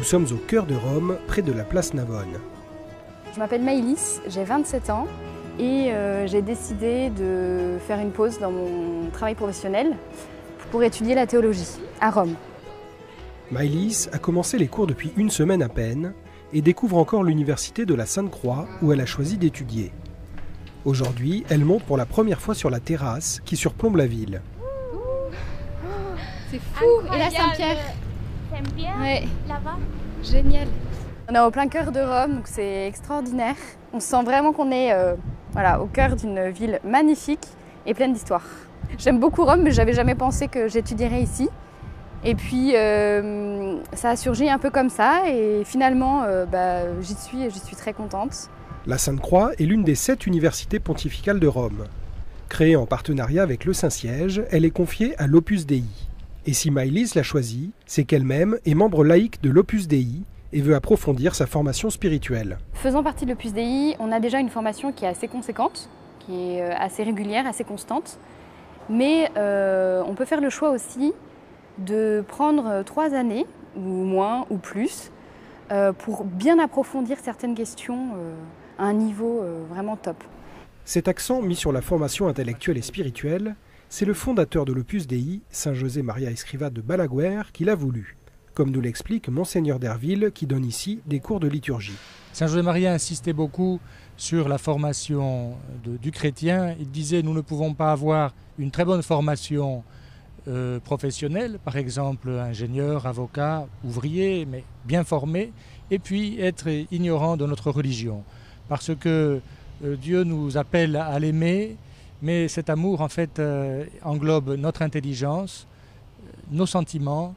Nous sommes au cœur de Rome, près de la place Navone. Je m'appelle Maëlys, j'ai 27 ans et j'ai décidé de faire une pause dans mon travail professionnel pour étudier la théologie à Rome. Maëlys a commencé les cours depuis une semaine à peine et découvre encore l'université de la Sainte-Croix où elle a choisi d'étudier. Aujourd'hui, elle monte pour la première fois sur la terrasse qui surplombe la ville. C'est fou! Et là, Saint-Pierre. Ouais. Là-bas. Génial. On est au plein cœur de Rome, donc c'est extraordinaire. On sent vraiment qu'on est au cœur d'une ville magnifique et pleine d'histoire. J'aime beaucoup Rome, mais je n'avais jamais pensé que j'étudierais ici. Et puis ça a surgi un peu comme ça et finalement j'y suis et je suis très contente. La Sainte-Croix est l'une des 7 universités pontificales de Rome. Créée en partenariat avec le Saint-Siège, elle est confiée à l'Opus Dei. Et si Maëlys l'a choisie, c'est qu'elle-même est membre laïque de l'Opus Dei et veut approfondir sa formation spirituelle. Faisant partie de l'Opus Dei, on a déjà une formation qui est assez conséquente, qui est assez régulière, assez constante. Mais on peut faire le choix aussi de prendre 3 années, ou moins, ou plus, pour bien approfondir certaines questions à un niveau vraiment top. Cet accent mis sur la formation intellectuelle et spirituelle, c'est le fondateur de l'Opus Dei, Saint José Maria Escrivá de Balaguer, qui l'a voulu. Comme nous l'explique Monseigneur Derville, qui donne ici des cours de liturgie. Saint José Maria insistait beaucoup sur la formation du chrétien. Il disait « nous ne pouvons pas avoir une très bonne formation professionnelle, par exemple ingénieur, avocat, ouvrier, mais bien formé, et puis être ignorant de notre religion. Parce que Dieu nous appelle à l'aimer, mais cet amour en fait englobe notre intelligence, nos sentiments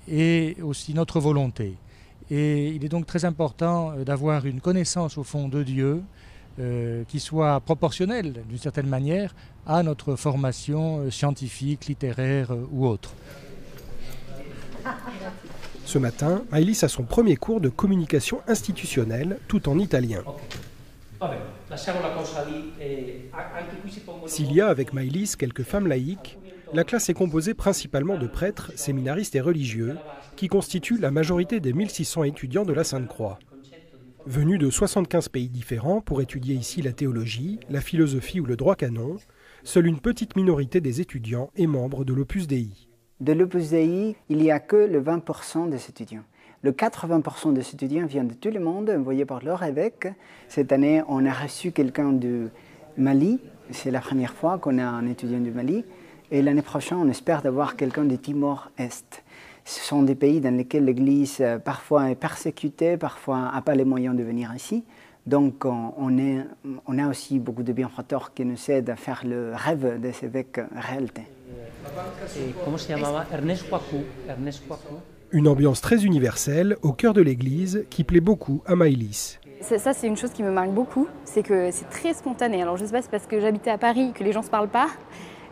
et aussi notre volonté. Et il est donc très important d'avoir une connaissance au fond de Dieu qui soit proportionnelle d'une certaine manière à notre formation scientifique, littéraire ou autre. Ce matin, Maëlys a son premier cours de communication institutionnelle, tout en italien. S'il y a avec Maëlys quelques femmes laïques, la classe est composée principalement de prêtres, séminaristes et religieux, qui constituent la majorité des 1600 étudiants de la Sainte-Croix. Venus de 75 pays différents pour étudier ici la théologie, la philosophie ou le droit canon, seule une petite minorité des étudiants est membre de l'Opus Dei. De l'Opus Dei, il n'y a que le 20% des étudiants. Le 80% des étudiants viennent de tout le monde, envoyés par leur évêque. Cette année, on a reçu quelqu'un du Mali. C'est la première fois qu'on a un étudiant du Mali. Et l'année prochaine, on espère d'avoir quelqu'un de Timor-Est. Ce sont des pays dans lesquels l'Église parfois est persécutée, parfois n'a pas les moyens de venir ici. Donc on a aussi beaucoup de bienfaiteurs qui nous aident à faire le rêve des évêques réalité. Une ambiance très universelle au cœur de l'église qui plaît beaucoup à Maëlys. Ça, c'est une chose qui me marque beaucoup, c'est que c'est très spontané. Alors je ne sais pas, c'est parce que j'habitais à Paris que les gens ne se parlent pas.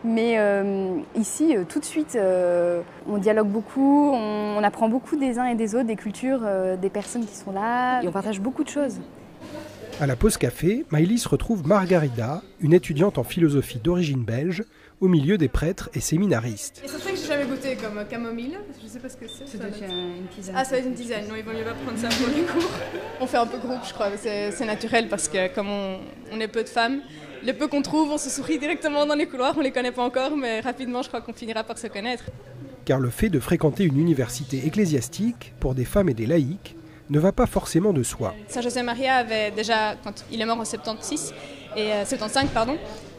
Mais ici, tout de suite, on dialogue beaucoup, on apprend beaucoup des uns et des autres, des cultures, des personnes qui sont là, et on partage beaucoup de choses. À la pause café, Maëlys retrouve Margarida, une étudiante en philosophie d'origine belge, au milieu des prêtres et séminaristes. Et c'est vrai que j'ai jamais goûté comme camomille, parce que je sais pas ce que c'est. Ça doit être une tisane. Ah, ça va être une tisane, non, il vaut mieux pas prendre ça pour les cours. On fait un peu groupe, je crois, c'est naturel, parce que comme on est peu de femmes, le peu qu'on trouve, on se sourit directement dans les couloirs, on les connaît pas encore, mais rapidement, je crois qu'on finira par se connaître. Car le fait de fréquenter une université ecclésiastique, pour des femmes et des laïcs, ne va pas forcément de soi. Saint José Maria avait déjà, quand il est mort en 75, et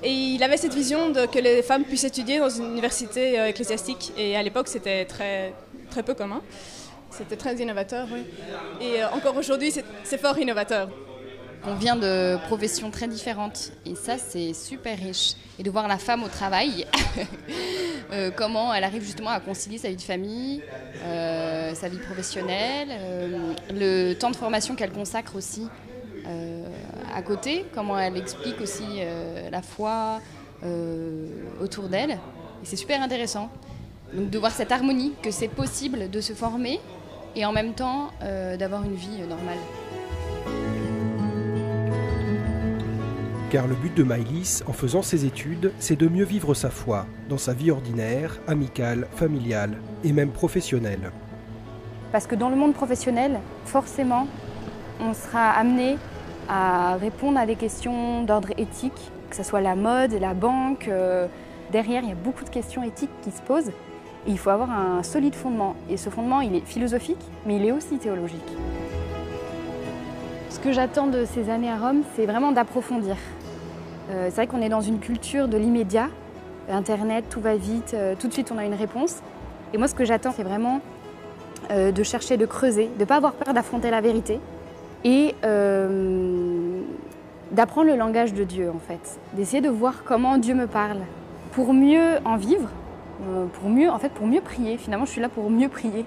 il avait cette vision que les femmes puissent étudier dans une université ecclésiastique. Et à l'époque, c'était très, très peu commun. C'était très innovateur, oui. Et encore aujourd'hui, c'est fort innovateur. On vient de professions très différentes et ça, c'est super riche. Et de voir la femme au travail, comment elle arrive justement à concilier sa vie de famille, sa vie professionnelle, le temps de formation qu'elle consacre aussi à côté, comment elle explique aussi la foi autour d'elle. Et c'est super intéressant. Donc de voir cette harmonie, que c'est possible de se former et en même temps d'avoir une vie normale. Car le but de Maëlys, en faisant ses études, c'est de mieux vivre sa foi, dans sa vie ordinaire, amicale, familiale et même professionnelle. parce que dans le monde professionnel, forcément, on sera amené à répondre à des questions d'ordre éthique, que ce soit la mode, la banque. Derrière, il y a beaucoup de questions éthiques qui se posent et il faut avoir un solide fondement. Et ce fondement, il est philosophique, mais il est aussi théologique. Ce que j'attends de ces années à Rome, c'est vraiment d'approfondir. C'est vrai qu'on est dans une culture de l'immédiat. Internet, tout va vite, tout de suite on a une réponse. Et moi, ce que j'attends, c'est vraiment de chercher, de creuser, de ne pas avoir peur d'affronter la vérité et d'apprendre le langage de Dieu, en fait. D'essayer de voir comment Dieu me parle pour mieux en vivre, pour mieux prier. Finalement, je suis là pour mieux prier.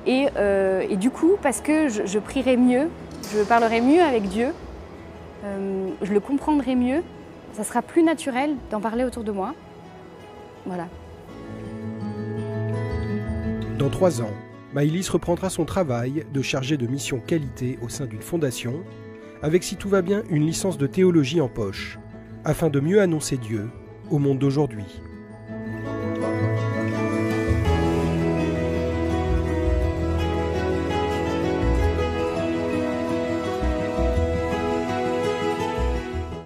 Et du coup, parce que je prierai mieux, je parlerai mieux avec Dieu, je le comprendrai mieux, ça sera plus naturel d'en parler autour de moi. Voilà. Dans 3 ans, Maëlys reprendra son travail de chargée de mission qualité au sein d'une fondation, avec, si tout va bien, une licence de théologie en poche, afin de mieux annoncer Dieu au monde d'aujourd'hui.